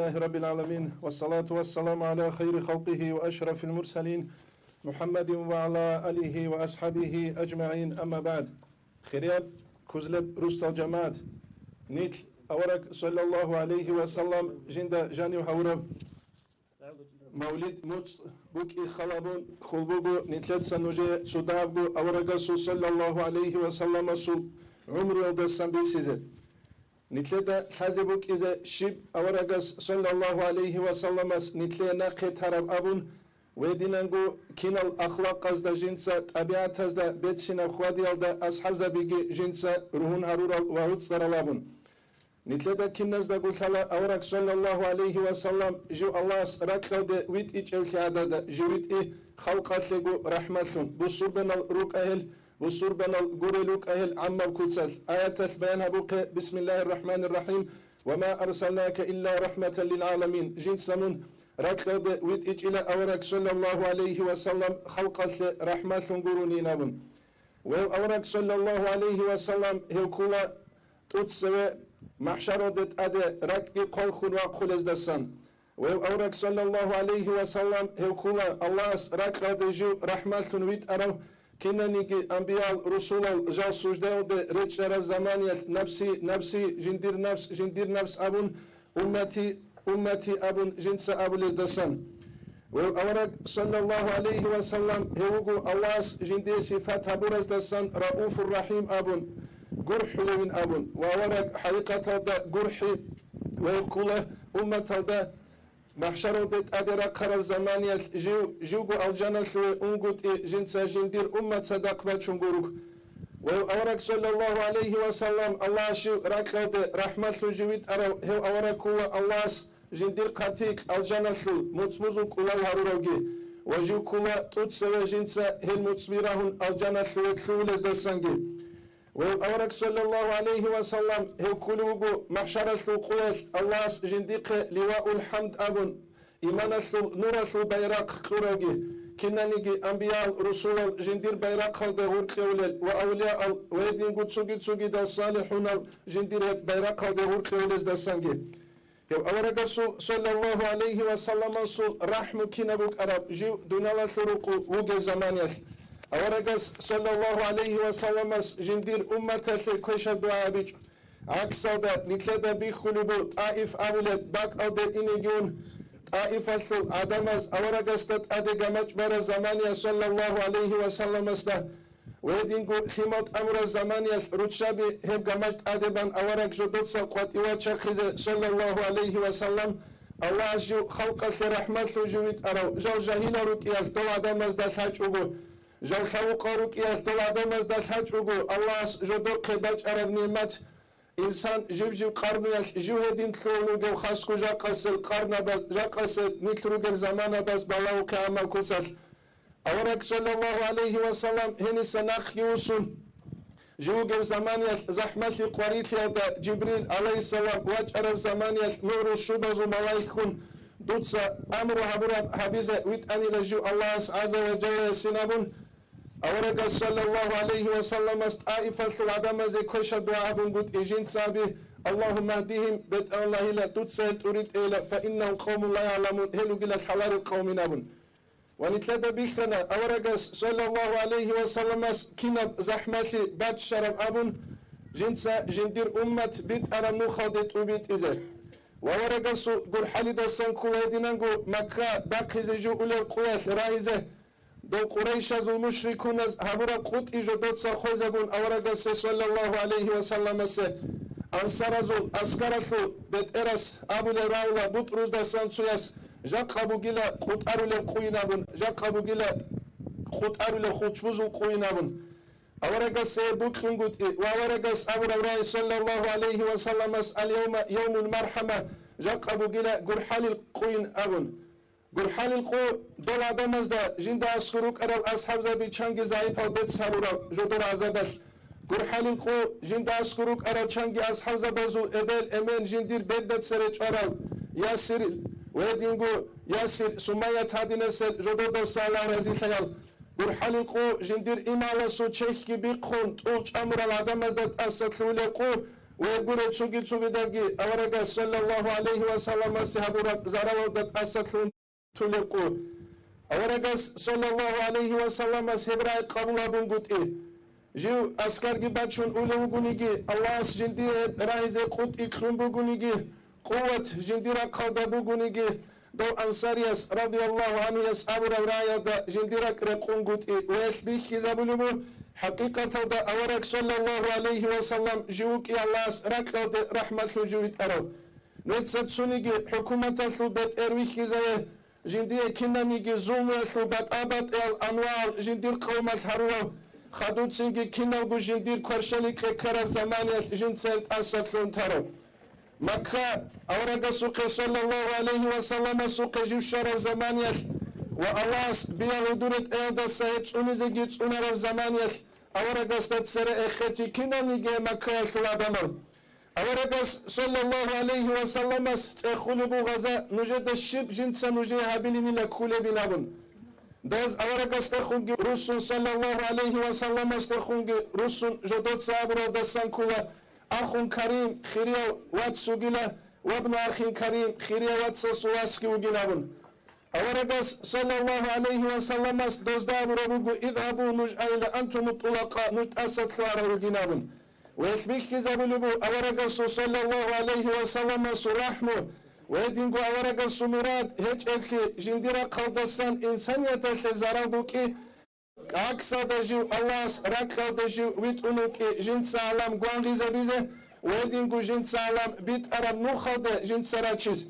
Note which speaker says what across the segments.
Speaker 1: الله رب العالمين والصلاة والسلام على خير خلقه وأشرف المرسلين محمد وعلى آله وأصحابه أجمعين. أما بعد، خيريال كوزلب رستال جماعت نيت أورك صلى الله عليه وسلم جند جاني وحورب مولد موت بوك إخلابون خلبوبو نتلت سنوجي سودابو أورك صلى الله عليه وسلم سو عمر يلدسان بيسيزي نتلدا حزبك إذا شب أورجس صلى الله عليه وسلم نتلنا قترب أبون ودينانجو كنا الأخلاق أزدا جنسا طبيعة أزدا بيتشنا خوادي ألدا أصحاب زبيجي جنسا روحون هرورا وعود سرالابون نتلدا كنا أزدا قلتلا أورج صلى الله عليه وسلم جو الله ركض ويت إيش الخيادة جويت إيه خلقات لجو رحمتهم بصور بنا الروك أهل بصور بنا الجورلوك أهل عم الكتسل آيات البيان بوق بسم الله الرحمن الرحيم وما أرسلناك إلا رحمة للعالمين جنسمون ركض ويت إيش إلى أورك صلى الله عليه وسلم خلقات رحمة جورونين أبن وأورك صلى الله عليه وسلم هكولا تتسوى محشر دت أدى ركض قل خنوا خلص دسان وأورك صلى الله عليه وسلم هكولا الله ركض جو رحمة ويت أرو كنا نيجي أنبياء رسول جال سجدة رج شرف زمانية نفسي جندير نفس أبون أمتي أبون جنس أبو لزدسان وأورك صلى الله عليه وسلم هو الله جندي صفات هبورز دسان رؤوف الرحيم أبون جرح لمن أبون وأورك حقيقة جرحي ويقول أمة هذا محشر بيت أدرى قرب زمانية جوجو الجنة شوي أنقط جنس جندير أمة صدق بتشنقروك وأورك صلى الله عليه وسلم الله شو ركض رحمة جويت أرو هو أورك هو الله جندير قتيك الجنة شو متصبوك ولا هروجي وجو كلا تتسوى جنس هل متصبرهن الجنة شو كلولز دسنجي وأورك صلى الله عليه وسلم هو كلوجو محشر الشوقوش الله جنديق لواء الحمد أبن إيمان نور الشو بيراق كروجي كنا نيجي أنبياء رسول جندير بيراق خلد غور كولل وأولياء ويدين قد سوجي دا صالحون جندير بيراق خلد غور كولل دسانجي أورك صلى الله عليه وسلم صل رحم كنبوك أرب جو دونال الشروق وجه زمانية أورجس صلى الله عليه وسلم جندير أمته كوشة دعاء بيج عكس هذا نتلدا بيخلبو طائف أولاد باك أودر إنجون طائف الشو عدمز أورجس تد أدجمج برا زمانية صلى الله عليه وسلم استه ويدينكو خيمات أمر زمانية رتشابي هم جمج أدبان أورج جدود سقط إيواتش خيزة صلى الله عليه وسلم الله جو خلق الرحمة جويت أرو جو جاهلا ركيا تو عدمز دلحج أبو جو خلقارك يهتل عدم از دل حج اگو الله جدو قبج عرب نعمت انسان جب قرنیش جو هدین تلونو جو خسکو جا قصل قرن جا قصل نیترو گر زمان بس بلاو قیامل کسل اورک صلی الله علیه وسلم هنی سنخ یوسون جو گر زمانیش زحمت قریت یاد جبریل علیه السلام وج عرب زمانیش نور و شبز و ملائکون دوتسا امر و حبیزه ویت انی لجو الله عز و جل سنابون أورك صلى الله عليه وسلم طائفة العدم زي كوش دعاء بنقول إجين سابي اللهم اهدهم بيت الله لا تتسهل تريد إلى فإنهم قوم لا يعلمون هلو قل الحوار القوم نابن ونتلدى بيخنا أورك صلى الله عليه وسلم كنب زحمتي بات شرب أبن جنسا جندير أمة بيت أنا نخدت وبيت إزر وأورك قل حالي دسان كل هدينانقو مكة باقي زيجو أولي القوات رايزة دو قريش از المشركون از همورا قد ایجو دوت سا خوزبون اورگس صلی الله علیه و سلم سه انصار از اسکرشو بت ارس ابول راولا بوت روز دستان سویس جاق ابو گیلا قد ارول قوینابون جاق ابو گیلا قد ارول خوچبوزو قوینابون اورگس بوت خونگوت و اورگس ابو رای صلی الله علیه و سلم اليوم يوم المرحمه جاق ابو گیلا گرحال القوین ابون گرحال القو دول آدم از دا جند اسکروک ارال اصحاب زبی چنگ زایف بيت سرورا جدور عذابش گرحال القو جند اسکروک ارال چنگ اصحاب زبازو ادل امن جندیر بلدت سرچ ارال یاسر ودینگو یاسر سمیت هادینسل جدور دستالا رزی خیال گرحال القو جندیر ایمالا سو چه کی بیخون توچ امرال آدم از دا اسطلول قو ويقول تسوقي داقي أورقا صلى الله عليه وسلم سهبورا زراودت أسطلون تلقو أورقا صلى الله عليه وسلم سهبراء قبل بنقود جيو أسكار جباتشون أولو قنيجي الله جندي رايزي قد إكلون بقنيجي قوة جنديرا قلدا بقنيجي دو أنصاريس رضي الله عنه يسعبر رايا دا جنديرا كرقون قد ويخبيخ يزابلو حقيقة دا أورك صلى الله عليه وسلم جيوك يا الله ركض رحمة جويت أرو نتسد سونيجي حكومة الثبات إرويخ يزاوه جندير كنانيجي زوم الثبات أبات الأنوار جندير قوم الحروة خدود سنجي كنالغو جندير كورشاليك كرف زمانية جنسل أسطلون تارو مكة أورك سوق صلى الله عليه وسلم سوق جيو شرف زمانية والله بيهودورت إلدا سايب سونيزيجيت سونارف زمانية أورك استدسر إخيتي كنانيجي مكة الثلابامل أورك صلى الله عليه وسلم استخلبو غزا نجد الشب جنسا نجي هابليني لكولي بنابن داز أورك استخونجي رسول صلى الله عليه وسلم استخونجي رسول جدود صابرو دسان كولا أخون كريم خيريا واتسوغيلا وابن أخين كريم خيريا واتسواسكي وغينابن أورك صلى الله عليه وسلم دوزداب ربوغو اذهبوا نجعل أنتم الطلقاء نتأسد ثواره وغينابن ويخبيك كذابلبو أورك صلى الله عليه وسلم سرحمه ويدينغو أورك سمراد هيج أكي جنديرا قلدسان إنسانية الزرابوكي أكسا دجيو الله راكال دجيو ويت أنوكي جنس عالم قوان غيزة بيزة ويدينغو جنس عالم بيت أرام نوخد جنس راتشيز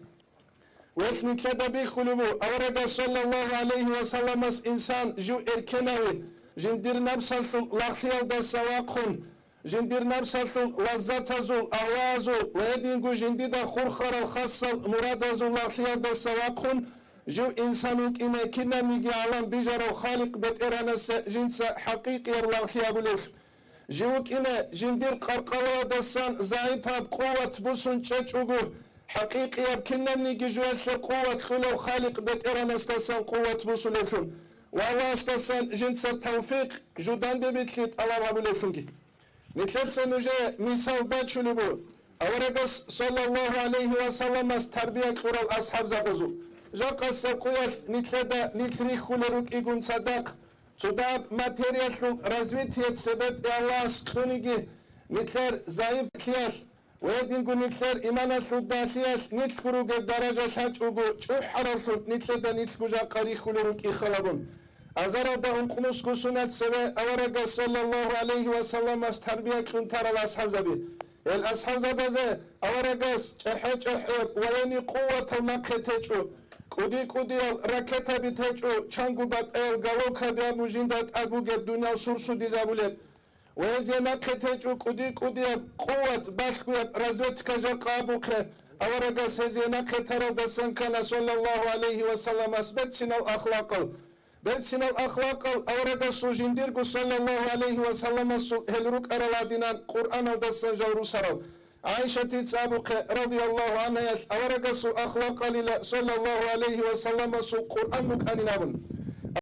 Speaker 1: ويخني كذا بيخلبو أورك صلى الله عليه وسلم إنسان جو إركناوي جندير نفسه لخيال دا سواقون جندير نفسه لزاتزو أوازو ويدينغو جنديدا خورخر الخاصة مرادزو لخيال دا سواقون جو إنسانوك إنا كنا ميجي عالم بيجارو خالق بيت إرانس جنس حقيقي لخيال لخ جوك إنا جندير قرقوا دسان زايبها بقوة بوسون تشجوغو حقيقي كنا نيجي جوال قوة خلو خالق بيت إرانس دسان قوة بوسون لكم والله استسان جنس التوفيق جودان دي بيتليت الله مابلوفنجي نتلت سنوجه مثال باتشلبو أورقس صلى الله عليه وسلم تربية قرى الأصحاب زغزو جاقا سقوية نتلدا نتريخ خلروك إيقون صدق صداب ماتريال развитие سبت الله سخونيجي نتلر زايب كيال ويدينغو نتلر إيمانا سوداسيال نتخروج الدرجة شاچوغو چوح حرصو نتلدا نتخو جاقا ريخ خلروك إخلابون أزاردا أنقمس كسونات سبا أورق صلى الله عليه وسلم تربية كنتار الأصحاب زبي الأصحاب زبي أورق چحج ويني قوة المقه تجو كودي ركتا بتجو چانگو بات غالوكا بيابو جندات أبو جب دنيا سورسو ديزابولت ويزي مقه تجو كودي قوة باشكو رزوتك جاقا أبوكه أورق سيزي مقه ترى دسان كان صلى الله عليه وسلم أسبت سنو أخلاقل بلسن الأخلاق أورق سوجندير صلى الله عليه وسلم هلروك أرلادنا قرآن ودسن جورو سرو عائشة تسابق رضي الله عنها أورق سو أخلاق صلى الله عليه وسلم سو قرآن مكاننا